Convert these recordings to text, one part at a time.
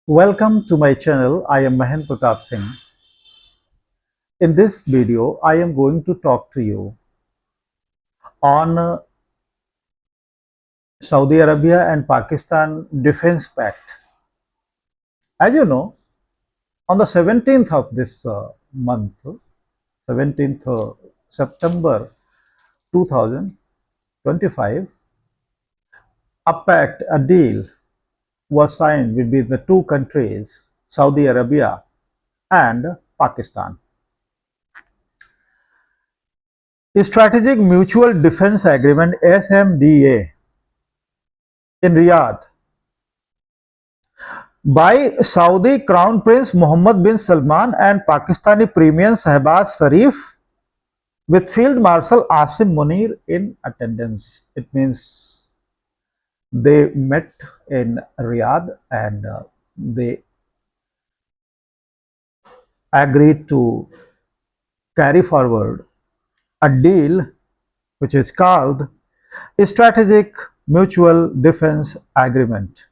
Welcome to my channel. I am Mahen Pratap Singh. In this video, I am going to talk to you on Saudi Arabia and Pakistan Defense Pact. As you know, on the 17th of this month, 17th September 2025, a pact, a deal was signed between the two countries, Saudi Arabia and Pakistan. A Strategic Mutual Defense Agreement SMDA in Riyadh by Saudi Crown Prince Mohammed bin Salman and Pakistani Premier Shehbaz Sharif with Field Marshal Asim Munir in attendance. It means they met in Riyadh and they agreed to carry forward a deal which is called a Strategic Mutual Defense Agreement.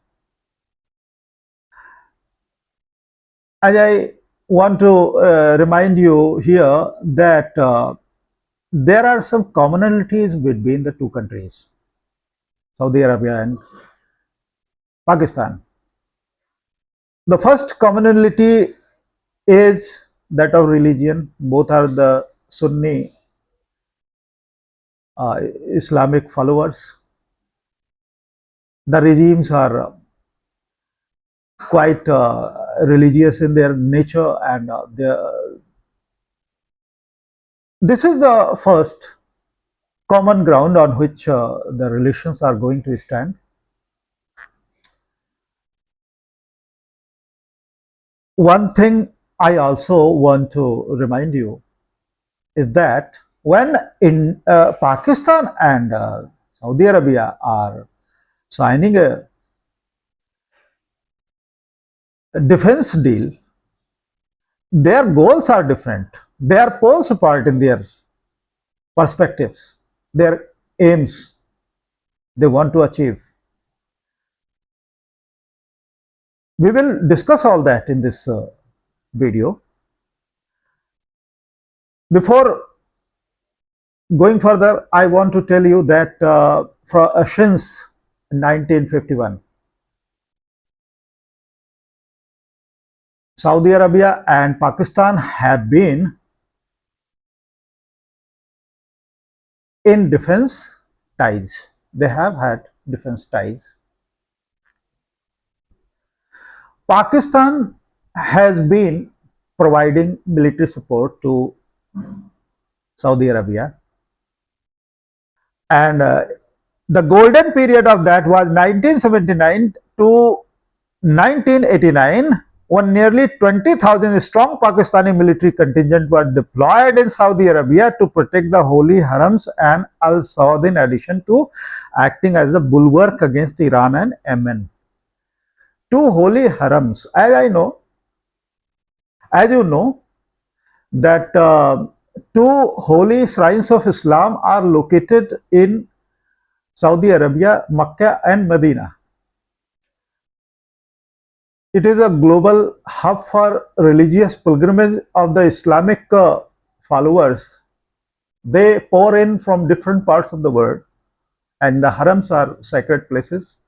As I want to remind you here that there are some commonalities between the two countries, Saudi Arabia and Pakistan. The first commonality is that of religion. Both are the Sunni Islamic followers. The regimes are quite religious in their nature, and this is the first common ground on which the relations are going to stand. One thing I also want to remind you is that when in Pakistan and Saudi Arabia are signing a defense deal, their goals are different. They are poles apart in their perspectives, their aims they want to achieve. We will discuss all that in this video. Before going further, I want to tell you that since 1951, Saudi Arabia and Pakistan have been in defense ties. They have had defense ties. Pakistan has been providing military support to Saudi Arabia, and the golden period of that was 1979 to 1989, when nearly 20,000 strong Pakistani military contingent were deployed in Saudi Arabia to protect the holy harams and Al Saud, in addition to acting as the bulwark against Iran and Yemen. Two holy harams, as you know, that two holy shrines of Islam are located in Saudi Arabia, Mecca and Medina. It is a global hub for religious pilgrimage of the Islamic followers. They pour in from different parts of the world, and the harams are sacred places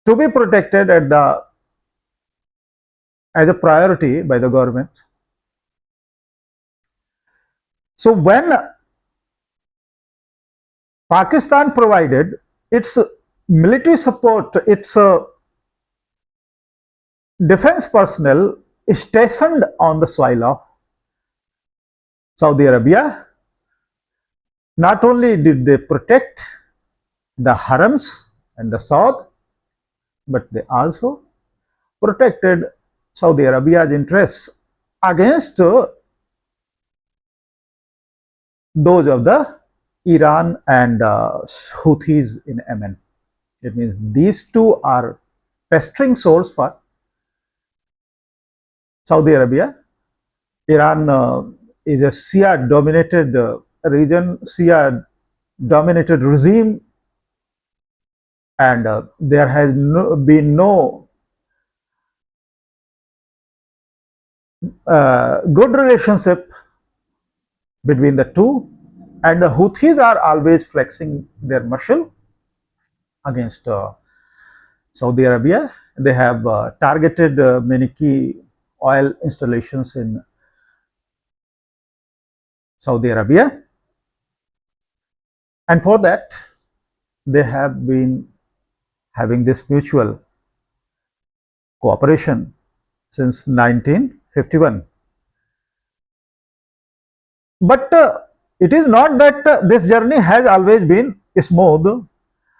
to be protected as a priority by the government. So when Pakistan provided its military support, its defense personnel stationed on the soil of Saudi Arabia, not only did they protect the harams and the Saud, but they also protected Saudi Arabia's interests against those of the Iran and Houthis in Yemen. It means these two are pestering sores for Saudi Arabia. Iran is a Shia dominated region, Shia dominated regime, and there has been no good relationship between the two, and the Houthis are always flexing their muscle against Saudi Arabia. They have targeted many key oil installations in Saudi Arabia, and for that they have been having this mutual cooperation since 1951. But it is not that this journey has always been smooth.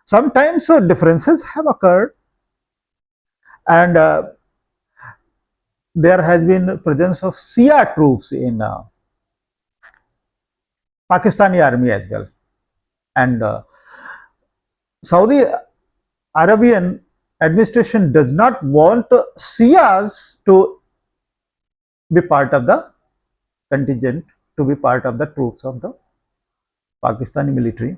Sometimes differences have occurred, and there has been presence of Shia troops in Pakistani army as well. And Saudi Arabian administration does not want Shias to be part of the contingent, to be part of the troops of the Pakistani military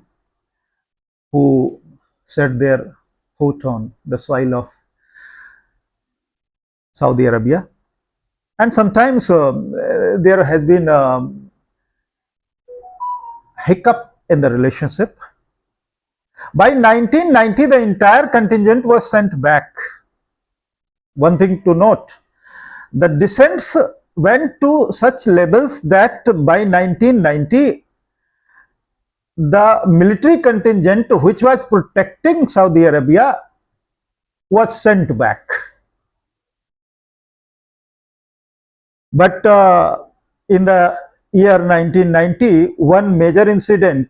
who set their foot on the soil of Saudi Arabia. And sometimes there has been a hiccup in the relationship. By 1990, the entire contingent was sent back. One thing to note, the descents went to such levels that by 1990, the military contingent which was protecting Saudi Arabia was sent back. But in the year 1990, one major incident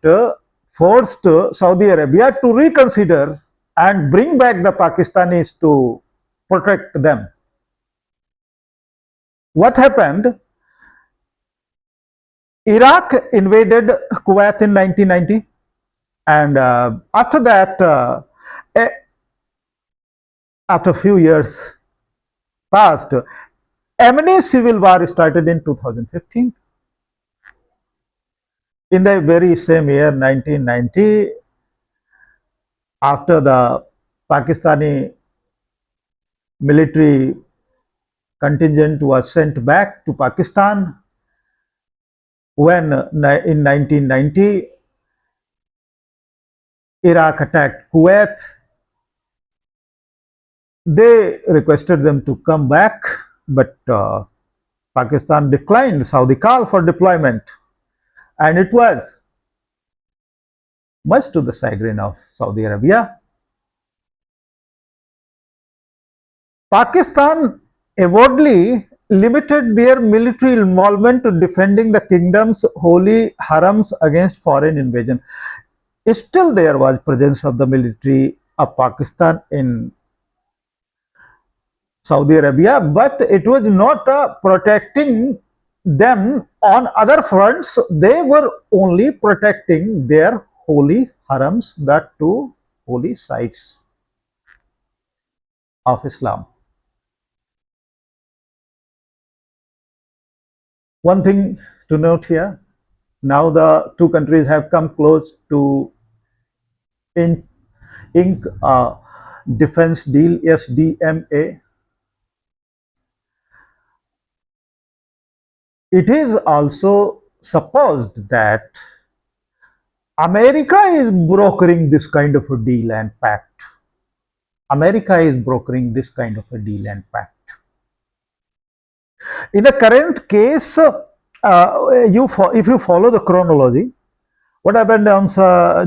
forced Saudi Arabia to reconsider and bring back the Pakistanis to protect them. What happened? Iraq invaded Kuwait in 1990, and after that, after a few years passed, Yemeni civil war started in 2015. In the very same year, 1990, after the Pakistani military contingent was sent back to Pakistan, when in 1990 Iraq attacked Kuwait, they requested them to come back, but Pakistan declined Saudi call for deployment, and it was much to the chagrin of Saudi Arabia. Pakistan avowedly limited their military involvement to defending the kingdom's holy harams against foreign invasion. Still, there was presence of the military of Pakistan in Saudi Arabia, but it was not protecting them on other fronts. They were only protecting their holy harams, that two holy sites of Islam. One thing to note here, now the two countries have come close to ink a defense deal, SDMA. It is also supposed that America is brokering this kind of a deal and pact. America is brokering this kind of a deal and pact. In the current case, if you follow the chronology, what happened on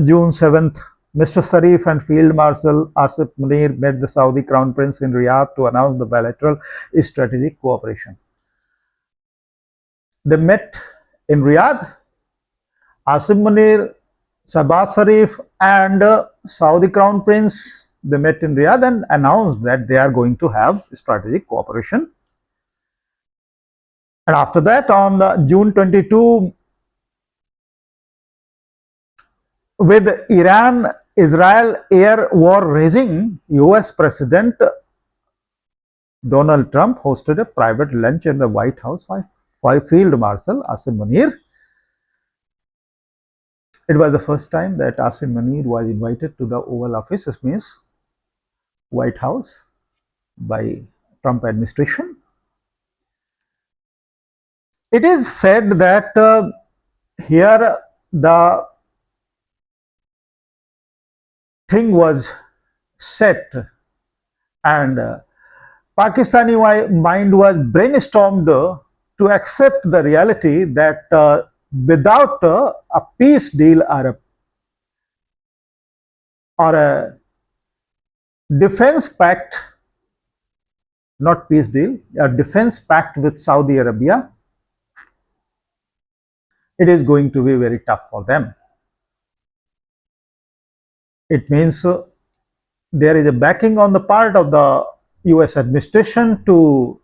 June 7th? Mr. Sharif and Field Marshal Asif Munir met the Saudi Crown Prince in Riyadh to announce the bilateral strategic cooperation. They met in Riyadh. Asif Munir, Sabah Sharif, and Saudi Crown Prince, they met in Riyadh and announced that they are going to have strategic cooperation. And after that, on June 22, with Iran-Israel air war raging, US President Donald Trump hosted a private lunch in the White House by Field Marshal Asim Munir. It was the first time that Asim Munir was invited to the Oval Office, which means White House, by Trump administration. It is said that here the thing was set, and Pakistani mind was brainstormed to accept the reality that without a peace deal or a defense pact, not peace deal, a defense pact with Saudi Arabia, it is going to be very tough for them. It means there is a backing on the part of the US administration to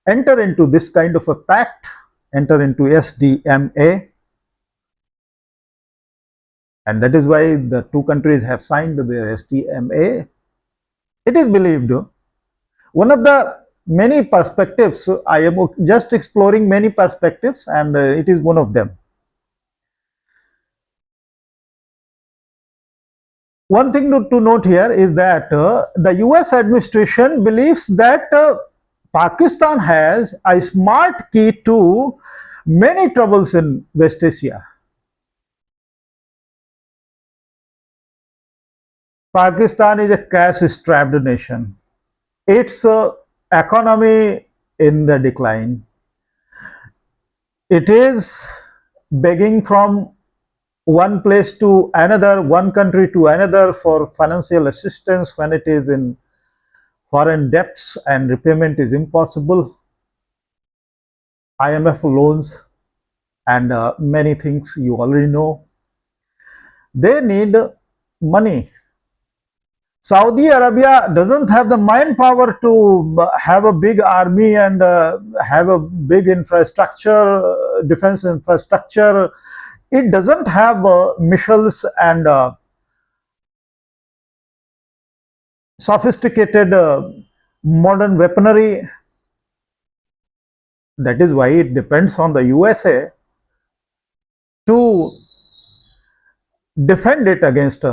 enter into this kind of a pact, enter into SDMA, and that is why the two countries have signed their SDMA. It is believed one of the many perspectives. I am just exploring many perspectives, and it is one of them. One thing to note here is that the US administration believes that Pakistan has a smart key to many troubles in West Asia. Pakistan is a cash-strapped nation. Its economy in the decline. It is begging from one place to another, one country to another for financial assistance when it is in foreign debts and repayment is impossible. IMF loans and many things you already know. They need money. Saudi Arabia doesn't have the manpower to have a big army and have a big infrastructure, defense infrastructure. It doesn't have missiles and sophisticated modern weaponry. That is why it depends on the USA to defend it against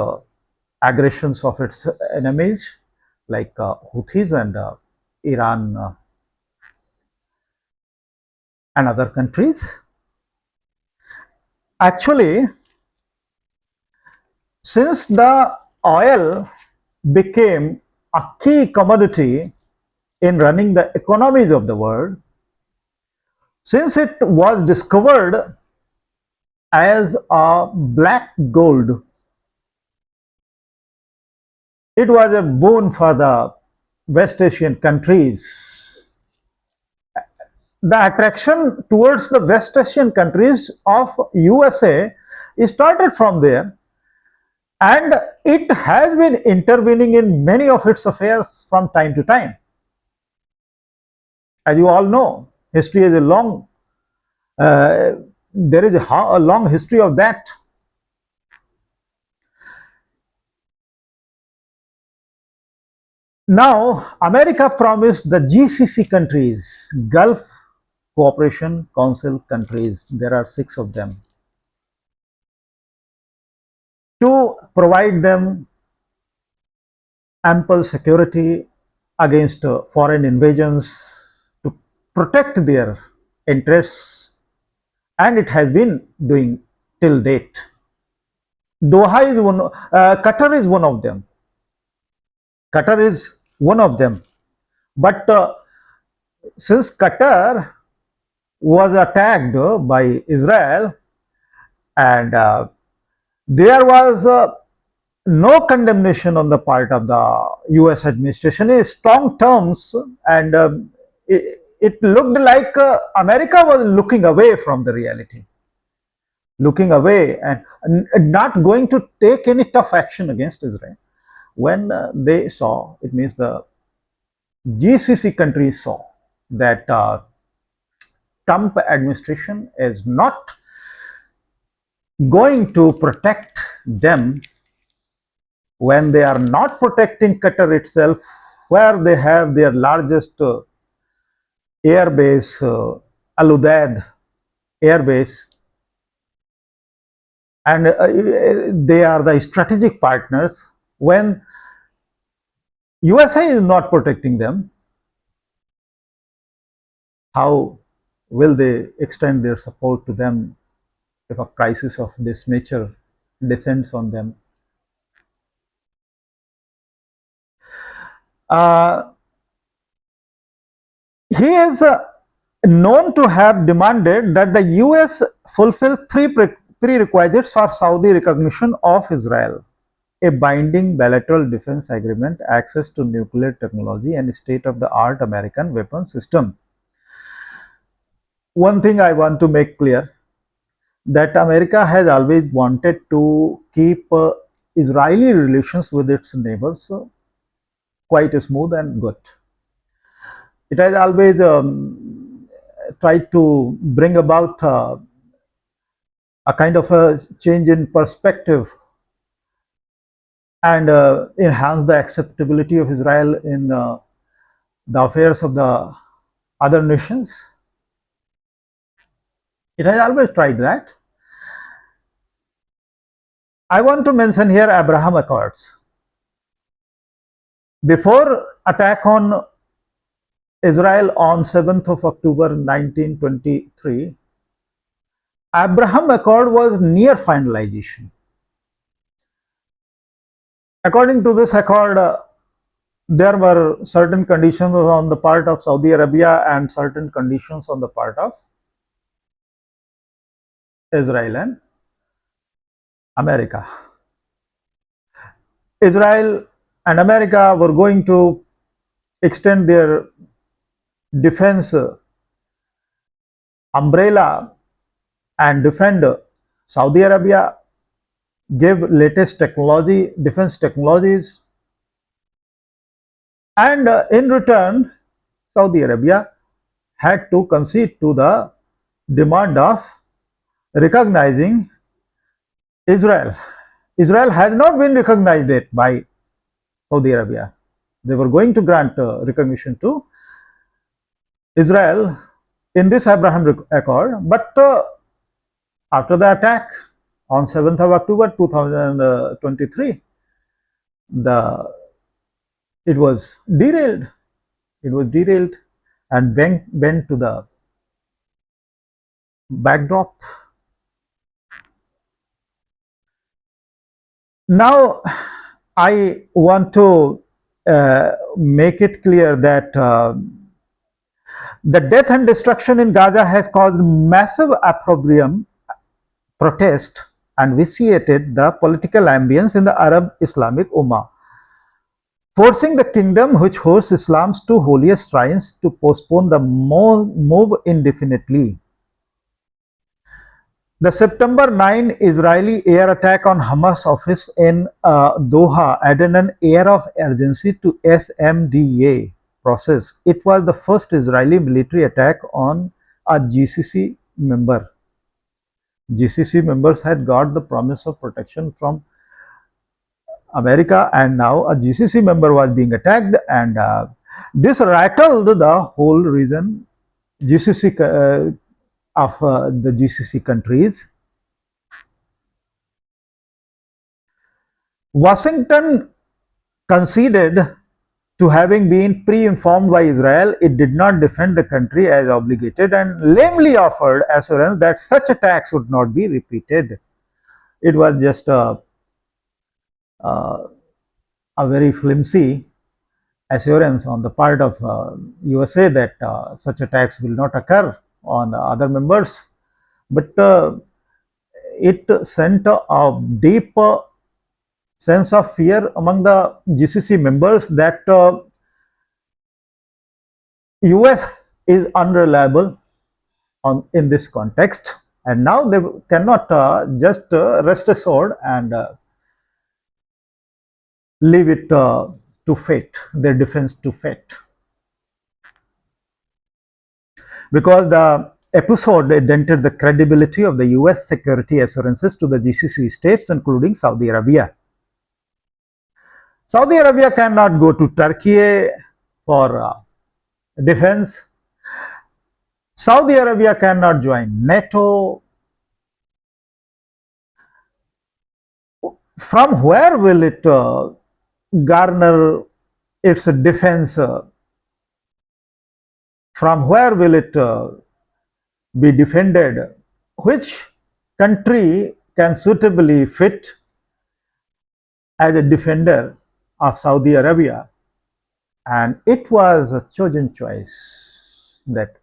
aggressions of its enemies like Houthis and Iran and other countries. Actually, since the oil became a key commodity in running the economies of the world, since it was discovered as a black gold, it was a boon for the West Asian countries. The attraction towards the West Asian countries of USA started from there, and it has been intervening in many of its affairs from time to time. As you all know, history is a long, there is a long history of that. Now, America promised the GCC countries, Gulf Cooperation Council countries, there are 6 of them, to provide them ample security against foreign invasions, to protect their interests, and it has been doing till date. Doha is one, Qatar is one of them. Qatar is one of them. But since Qatar was attacked by Israel, and there was no condemnation on the part of the US administration in strong terms, and it looked like America was looking away from the reality, looking away and not going to take any tough action against Israel. When they saw, it means the GCC countries saw that Trump administration is not going to protect them when they are not protecting Qatar itself, where they have their largest air base, Al Udeid air base, and they are the strategic partners. When USA is not protecting them, how will they extend their support to them if a crisis of this nature descends on them? Uh, he is known to have demanded that the US fulfill three prerequisites for Saudi recognition of Israel: a binding bilateral defense agreement, access to nuclear technology, and state-of-the-art American weapon system. One thing I want to make clear, that America has always wanted to keep Israeli relations with its neighbors quite smooth and good. It has always tried to bring about a kind of a change in perspective and enhance the acceptability of Israel in the affairs of the other nations. It has always tried that. I want to mention here Abraham Accords. Before attack on Israel on 7th of October 1923, Abraham Accord was near finalization. According to this accord, there were certain conditions on the part of Saudi Arabia and certain conditions on the part of Israel and America. Israel and America were going to extend their defense umbrella and defend Saudi Arabia, give latest technology, defense technologies, and in return, Saudi Arabia had to concede to the demand of recognizing Israel. Israel has not been recognized yet by Saudi Arabia. They were going to grant recognition to Israel in this Abraham Accord, but after the attack on 7th of October 2023, the it was derailed. It was derailed and went to the backdrop. Now, I want to make it clear that the death and destruction in Gaza has caused massive opprobrium, protest, and vitiated the political ambience in the Arab Islamic Ummah, forcing the kingdom which hosts Islam's two holiest shrines to postpone the move indefinitely. The September 9 Israeli air attack on Hamas office in Doha added an air of urgency to SMDA process. It was the first Israeli military attack on a GCC member. GCC members had got the promise of protection from America, and now a GCC member was being attacked, and this rattled the whole region, GCC of the GCC countries. Washington conceded to having been pre-informed by Israel. It did not defend the country as obligated and lamely offered assurance that such attacks would not be repeated. It was just a very flimsy assurance on the part of USA that such attacks will not occur on other members, but it sent a deep sense of fear among the GCC members that US is unreliable in this context, and now they cannot just rest assured and leave it to fate, their defense to fate. Because the episode dented the credibility of the US security assurances to the GCC states, including Saudi Arabia. Saudi Arabia cannot go to Turkey for defense. Saudi Arabia cannot join NATO. From where will it garner its defense? From where will it be defended. Which country can suitably fit as a defender of Saudi Arabia? And it was a chosen choice that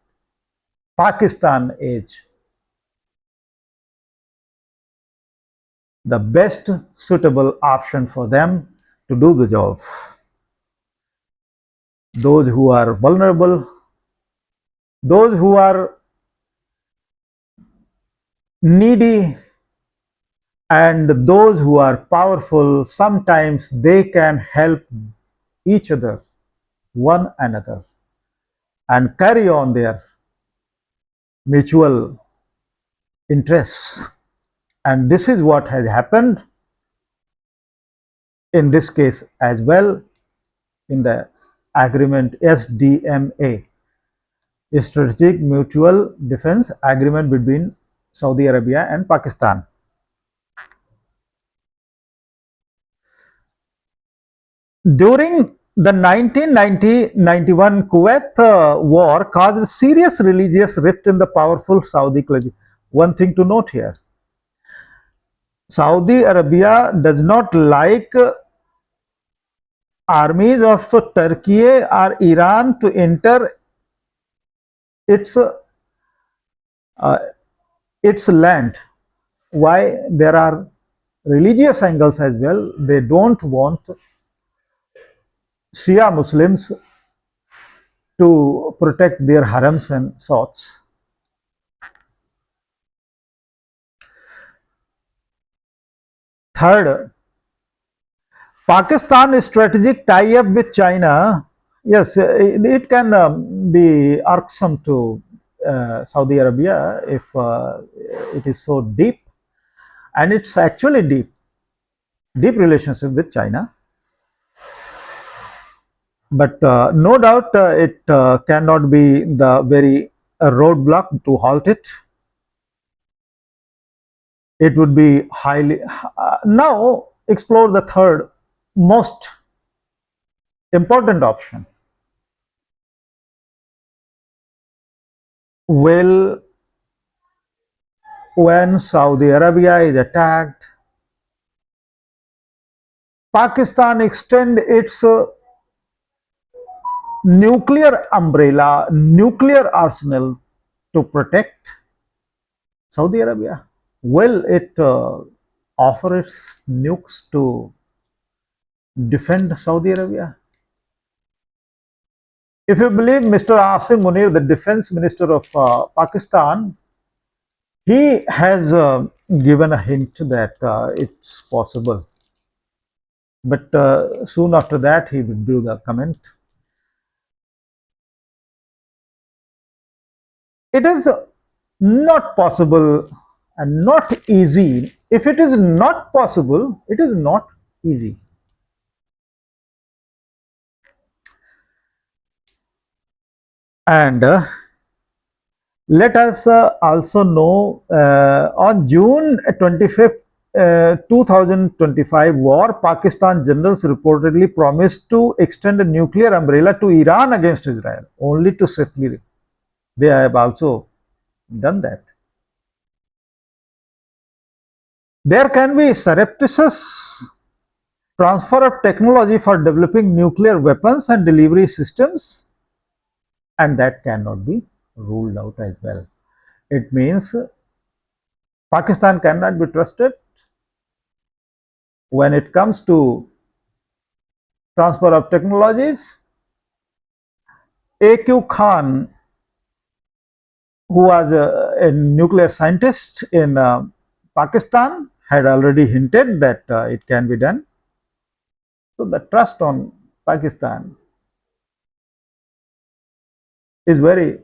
Pakistan is the best suitable option for them to do the job. Those who are vulnerable, those who are needy, and those who are powerful, sometimes they can help each other, one another, and carry on their mutual interests. And this is what has happened in this case as well in the agreement SDMA, Strategic Mutual Defense Agreement between Saudi Arabia and Pakistan. During the 1990-91 Kuwait war caused serious religious rift in the powerful Saudi clergy. One thing to note here, Saudi Arabia does not like armies of Turkey or Iran to enter its uh, its land. Why? There are religious angles as well. They don't want Shia Muslims to protect their harems and sorts. Third, Pakistan's strategic tie-up with China, yes, it can be irksome to Saudi Arabia if it is so deep, and it's actually deep relationship with China. But no doubt it cannot be the very roadblock to halt it. It would be highly. Now, explore the third most important option. Will, when Saudi Arabia is attacked, Pakistan extend its nuclear umbrella, nuclear arsenal to protect Saudi Arabia? Will it offer its nukes to defend Saudi Arabia? If you believe Mr. Asim Munir, the defense minister of Pakistan, he has given a hint that it's possible. But soon after that, he withdrew the comment. It is not possible and not easy. If it is not possible, it is not easy. And let us also know on June 25th, 2025 war, Pakistan generals reportedly promised to extend a nuclear umbrella to Iran against Israel, only to swiftly. They have also done that. There can be surreptitious transfer of technology for developing nuclear weapons and delivery systems, and that cannot be ruled out as well. It means Pakistan cannot be trusted when it comes to transfer of technologies. A.Q. Khan, who was a nuclear scientist in Pakistan, had already hinted that it can be done. So the trust on Pakistan is very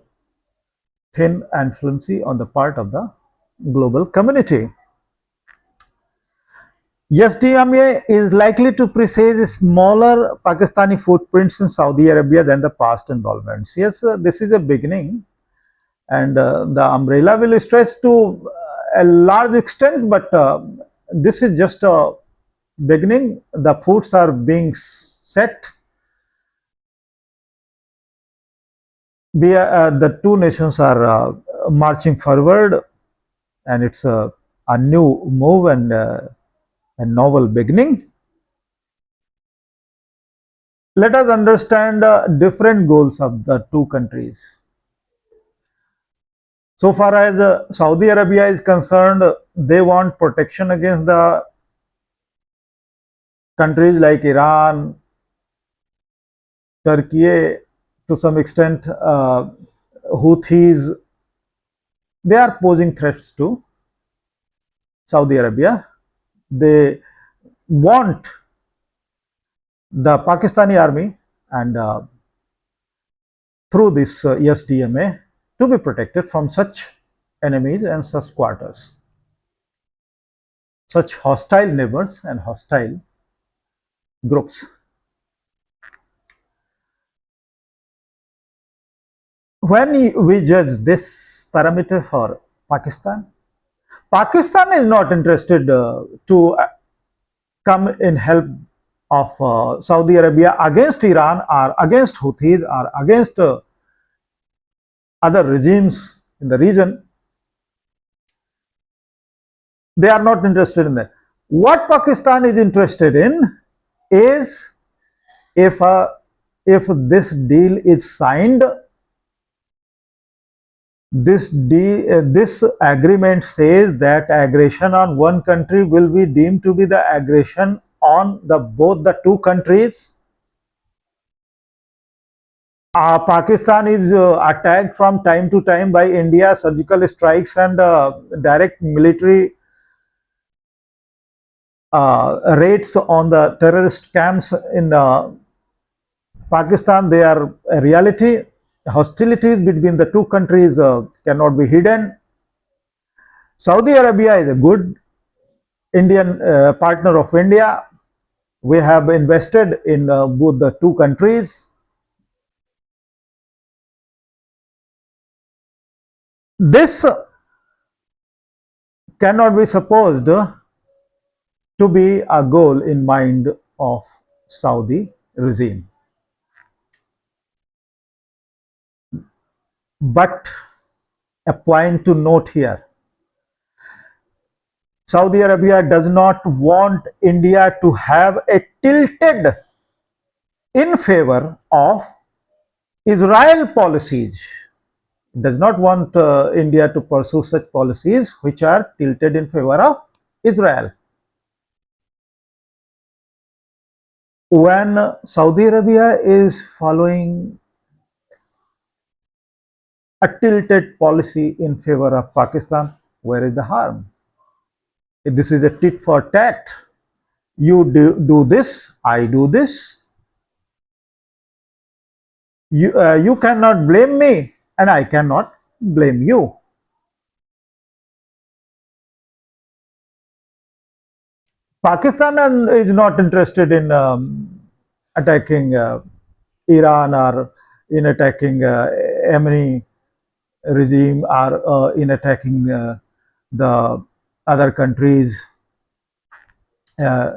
thin and flimsy on the part of the global community. SDMA is likely to presage smaller Pakistani footprints in Saudi Arabia than the past involvements. Yes, this is a beginning, and the umbrella will stretch to a large extent, but this is just a beginning. The foots are being set. The two nations are marching forward, and it's a new move and a novel beginning. Let us understand different goals of the two countries. So far as Saudi Arabia is concerned, they want protection against the countries like Iran, Turkey, to some extent, Houthis. They are posing threats to Saudi Arabia. They want the Pakistani army and through this SDMA to be protected from such enemies and such quarters, such hostile neighbors and hostile groups. When we judge this parameter for Pakistan, Pakistan is not interested to come in help of Saudi Arabia against Iran or against Houthis or against other regimes in the region. They are not interested in that. What Pakistan is interested in is if this deal is signed, this agreement says that aggression on one country will be deemed to be the aggression on both the two countries. Pakistan is attacked from time to time by India, surgical strikes and direct military raids on the terrorist camps in Pakistan. They are a reality. Hostilities between the two countries cannot be hidden. Saudi Arabia is a good Indian partner of India. We have invested in both the two countries. This cannot be supposed to be a goal in mind of Saudi regime. But a point to note here, Saudi Arabia does not want India to have a tilted in favor of Israel policies. It does not want India to pursue such policies which are tilted in favor of Israel. When Saudi Arabia is following a tilted policy in favor of Pakistan, where is the harm? If this is a tit for tat, you do this, I do this. You cannot blame me, and I cannot blame you. Pakistan is not interested in attacking Iran or in attacking Yemeni regime or in attacking the other countries, uh,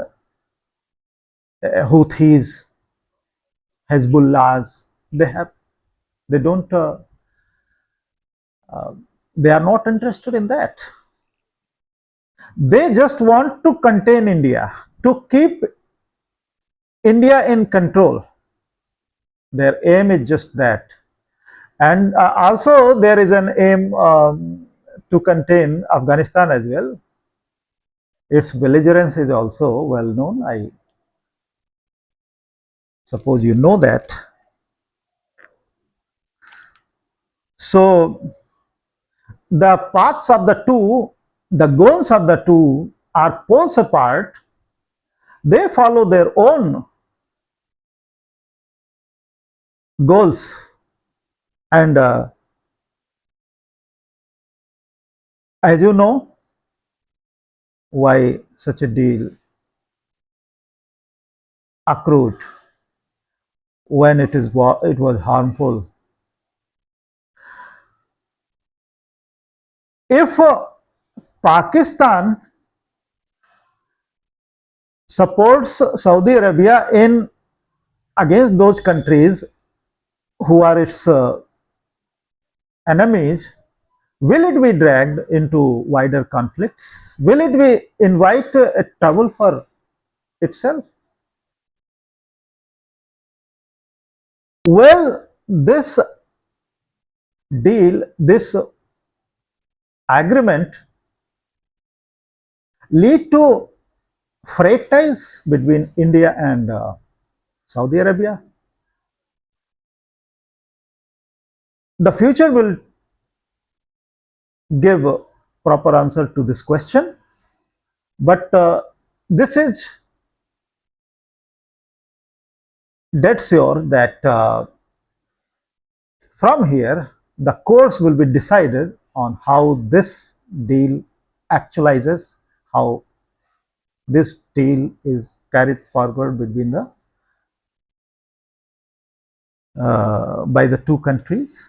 Houthis, Hezbollahs. They don't they are not interested in that. They just want to contain India, to keep India in control. Their aim is just that. And also there is an aim to contain Afghanistan as well. Its belligerence is also well known. I suppose you know that. So the paths of the two, the goals of the two are poles apart. They follow their own goals, and as you know, why such a deal accrued when it was harmful. If Pakistan supports Saudi Arabia in against those countries who are its enemies, Will it be dragged into wider conflicts? Will it be invite a trouble for itself? Well, this deal, this agreement lead to freight ties between India and Saudi Arabia. The future will give a proper answer to this question, but this is dead sure that from here the course will be decided on how this deal actualizes, how this deal is carried forward between the by the two countries.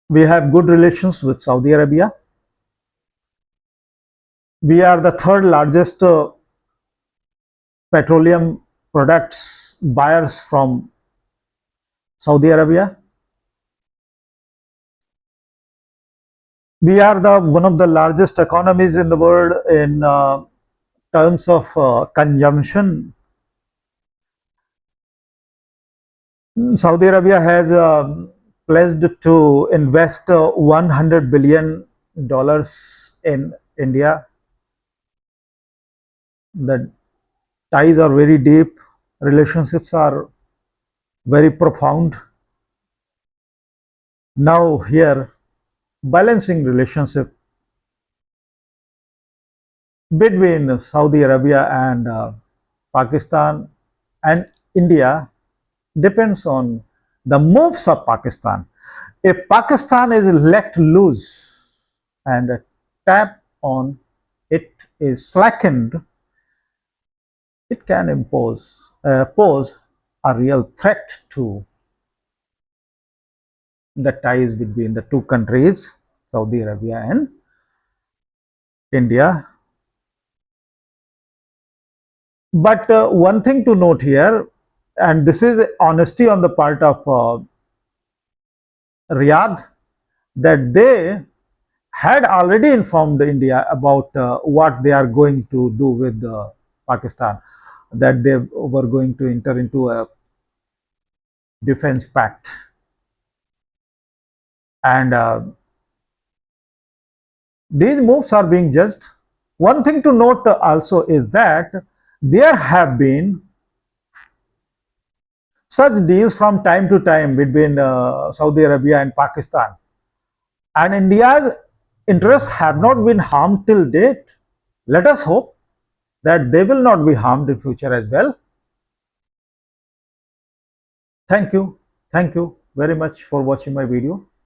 We have good relations with Saudi Arabia. We are the third largest petroleum products buyers from Saudi Arabia. We are the one of the largest economies in the world in terms of consumption. Saudi Arabia has pledged to invest $100 billion in India. The ties are very deep, relationships are very profound. Now here, balancing relationship between Saudi Arabia and Pakistan and India depends on the moves of Pakistan. If Pakistan is let loose and a tap on it is slackened, it can pose a real threat to the ties between the two countries, Saudi Arabia and India. But one thing to note here, and this is honesty on the part of Riyadh, that they had already informed India about what they are going to do with Pakistan, that they were going to enter into a defense pact. And these moves are being judged. One thing to note also is that there have been such deals from time to time between Saudi Arabia and Pakistan, and India's interests have not been harmed till date. Let us hope that they will not be harmed in future as well. Thank you. Thank you very much for watching my video.